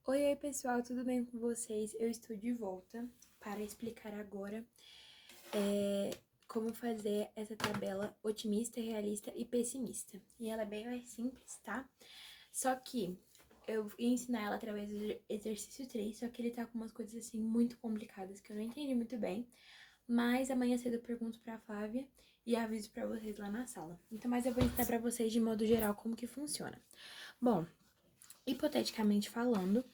Oi, pessoal, tudo bem com vocês? Eu estou de volta para explicar agora como fazer essa tabela otimista, realista e pessimista. E ela é bem mais simples, tá? Só que eu ia ensinar ela através do exercício 3, só que ele tá com umas coisas assim muito complicadas que eu não entendi muito bem. Mas amanhã cedo eu pergunto pra Flávia e aviso pra vocês lá na sala. Então, mas eu vou ensinar pra vocês de modo geral como que funciona. Bom, hipoteticamente falando,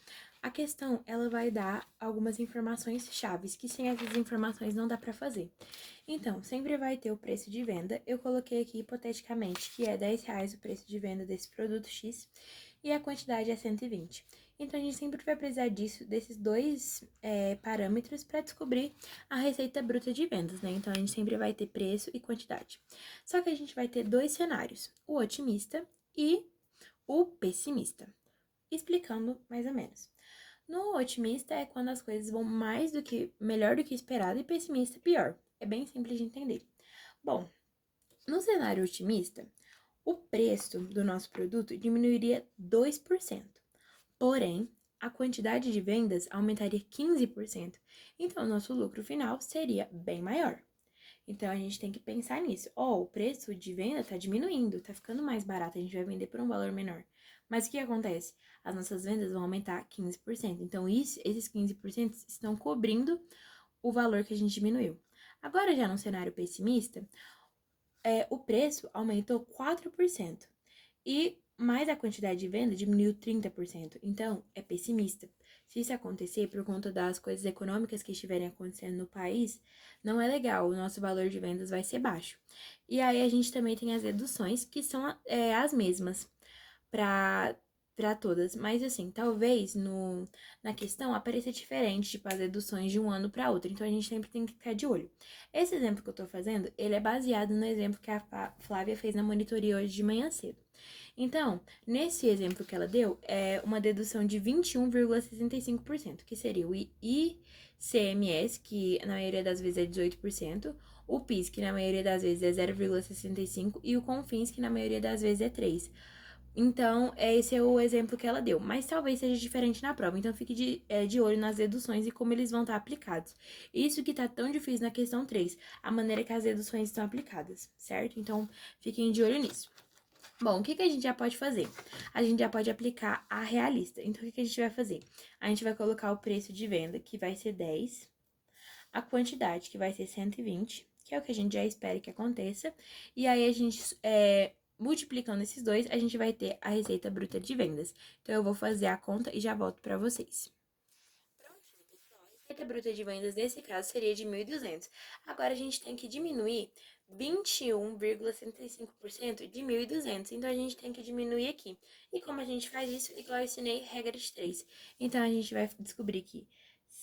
a questão ela vai dar algumas informações chaves, que sem essas informações não dá para fazer. Então, sempre vai ter o preço de venda. Eu coloquei aqui hipoteticamente que é R$ 10 o preço de venda desse produto X e a quantidade é 120. Então, a gente sempre vai precisar desses dois parâmetros para descobrir a receita bruta de vendas, né? Então, a gente sempre vai ter preço e quantidade. Só que a gente vai ter dois cenários, o otimista e o pessimista. Explicando mais ou menos. No otimista é quando as coisas vão mais do que melhor do que esperado e pessimista pior. É bem simples de entender. Bom, no cenário otimista, o preço do nosso produto diminuiria 2%. Porém, a quantidade de vendas aumentaria 15%. Então, o nosso lucro final seria bem maior. Então, a gente tem que pensar nisso. O preço de venda tá diminuindo, tá ficando mais barato, a gente vai vender por um valor menor. Mas o que acontece? As nossas vendas vão aumentar 15%. Então, esses 15% estão cobrindo o valor que a gente diminuiu. Agora, já no cenário pessimista, o preço aumentou 4%. E mais a quantidade de venda diminuiu 30%. Então, é pessimista. Se isso acontecer por conta das coisas econômicas que estiverem acontecendo no país, não é legal, o nosso valor de vendas vai ser baixo. E aí a gente também tem as deduções, que são as mesmas para todas. Mas assim, talvez na questão apareça diferente, tipo as deduções de um ano para outro. Então a gente sempre tem que ficar de olho. Esse exemplo que eu tô fazendo, ele é baseado no exemplo que a Flávia fez na monitoria hoje de manhã cedo. Então, nesse exemplo que ela deu, é uma dedução de 21,65%, que seria o ICMS, que na maioria das vezes é 18%, o PIS, que na maioria das vezes é 0,65%, e o CONFINS, que na maioria das vezes é 3%. Então, esse é o exemplo que ela deu. Mas talvez seja diferente na prova. Então, fique de olho nas deduções e como eles vão estar aplicados. Isso que tá tão difícil na questão 3, a maneira que as deduções estão aplicadas, certo? Então, fiquem de olho nisso. Bom, o que a gente já pode fazer? A gente já pode aplicar a realista. Então, o que a gente vai fazer? A gente vai colocar o preço de venda, que vai ser 10, a quantidade, que vai ser 120, que é o que a gente já espera que aconteça. E aí, a gente, multiplicando esses dois, a gente vai ter a receita bruta de vendas. Então, eu vou fazer a conta e já volto para vocês. A receita bruta de vendas nesse caso seria de 1.200. Agora a gente tem que diminuir 21,75% de 1.200. Então a gente tem que diminuir aqui. E como a gente faz isso? Igual eu ensinei, regra de 3. Então a gente vai descobrir que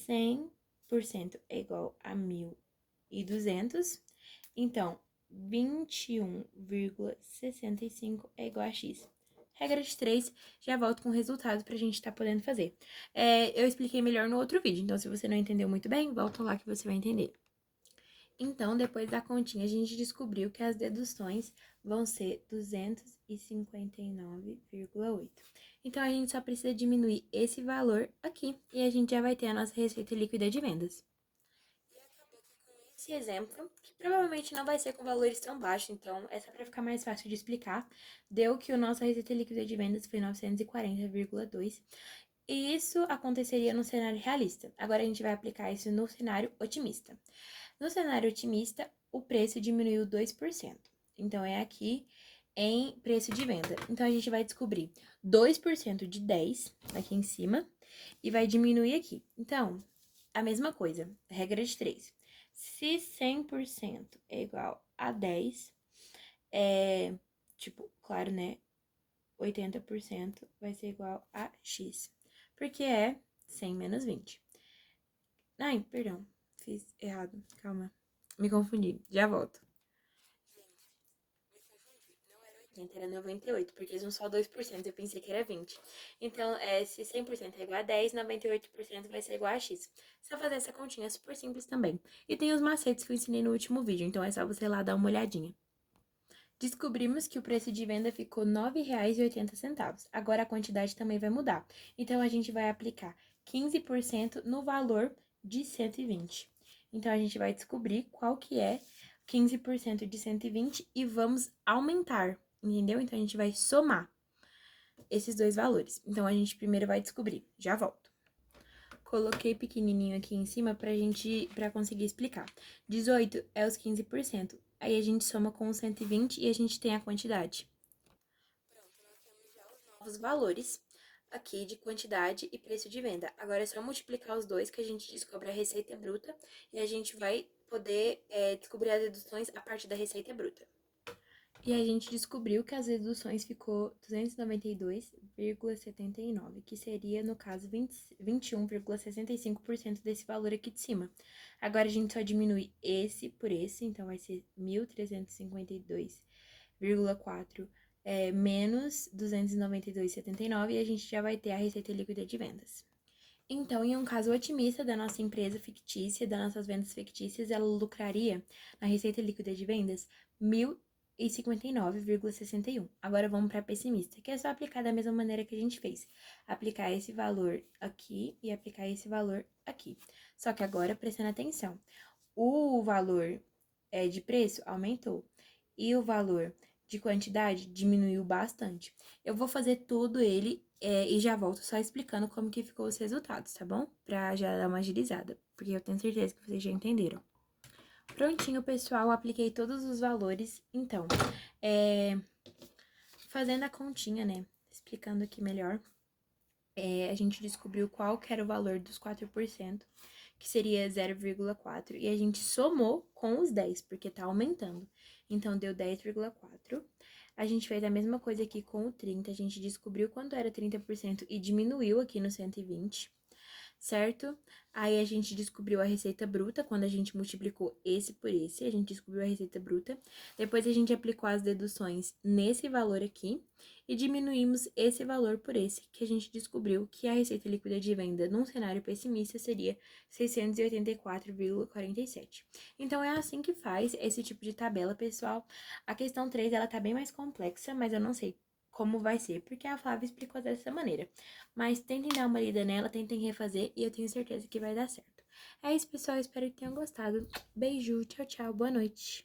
100% é igual a 1.200. Então 21,65 é igual a x. Regra de 3, já volto com o resultado pra gente estar podendo fazer. Eu expliquei melhor no outro vídeo, então se você não entendeu muito bem, volta lá que você vai entender. Então, depois da continha, a gente descobriu que as deduções vão ser 259,8. Então, a gente só precisa diminuir esse valor aqui e a gente já vai ter a nossa receita líquida de vendas. Esse exemplo, que provavelmente não vai ser com valores tão baixos, então é só para ficar mais fácil de explicar, deu que o nosso receita líquida de vendas foi 940,2. E isso aconteceria no cenário realista. Agora a gente vai aplicar isso no cenário otimista. No cenário otimista, o preço diminuiu 2%. Então é aqui em preço de venda. Então a gente vai descobrir 2% de 10 aqui em cima e vai diminuir aqui. Então, a mesma coisa, regra de 3. Se 100% é igual a 10, tipo, claro, né? 80% vai ser igual a x, porque é 100 menos 20. Ai, perdão, fiz errado, calma, me confundi, já volto. Era 98, porque eles são só 2%, eu pensei que era 20. Então, se 100% é igual a 10, 98% vai ser igual a x. Só fazer essa continha é super simples também. E tem os macetes que eu ensinei no último vídeo, então é só você ir lá dar uma olhadinha. Descobrimos que o preço de venda ficou R$ 9,80. Agora a quantidade também vai mudar. Então, a gente vai aplicar 15% no valor de 120. Então, a gente vai descobrir qual que é 15% de 120 e vamos aumentar, entendeu? Então, a gente vai somar esses dois valores. Então, a gente primeiro vai descobrir. Já volto. Coloquei pequenininho aqui em cima pra conseguir explicar. 18 é os 15%. Aí a gente soma com os 120 e a gente tem a quantidade. Pronto, nós temos já os novos valores aqui de quantidade e preço de venda. Agora é só multiplicar os dois que a gente descobre a receita bruta e a gente vai poder descobrir as deduções a partir da receita bruta. E a gente descobriu que as deduções ficou 292,79, que seria, no caso, 21,65% desse valor aqui de cima. Agora, a gente só diminui esse por esse, então vai ser 1.352,4 menos 292,79 e a gente já vai ter a receita líquida de vendas. Então, em um caso otimista da nossa empresa fictícia, das nossas vendas fictícias, ela lucraria na receita líquida de vendas 1.059,61. Agora vamos para pessimista, que é só aplicar da mesma maneira que a gente fez. Aplicar esse valor aqui e aplicar esse valor aqui. Só que agora, prestando atenção, o valor de preço aumentou e o valor de quantidade diminuiu bastante. Eu vou fazer tudo ele e já volto só explicando como que ficou os resultados, tá bom? Pra já dar uma agilizada, porque eu tenho certeza que vocês já entenderam. Prontinho, pessoal, apliquei todos os valores. Então, fazendo a continha, né, explicando aqui melhor, a gente descobriu qual que era o valor dos 4%, que seria 0,4, e a gente somou com os 10, porque tá aumentando. Então, deu 10,4. A gente fez a mesma coisa aqui com o 30, a gente descobriu quanto era 30% e diminuiu aqui no 120, certo? Aí a gente descobriu a receita bruta, quando a gente multiplicou esse por esse, a gente descobriu a receita bruta. Depois a gente aplicou as deduções nesse valor aqui e diminuímos esse valor por esse, que a gente descobriu que a receita líquida de venda num cenário pessimista seria 684,47. Então, é assim que faz esse tipo de tabela, pessoal. A questão 3, ela tá bem mais complexa, mas eu não sei como vai ser, porque a Flávia explicou dessa maneira. Mas tentem dar uma lida nela, tentem refazer e eu tenho certeza que vai dar certo. É isso, pessoal. Espero que tenham gostado. Beijo, tchau, tchau, boa noite.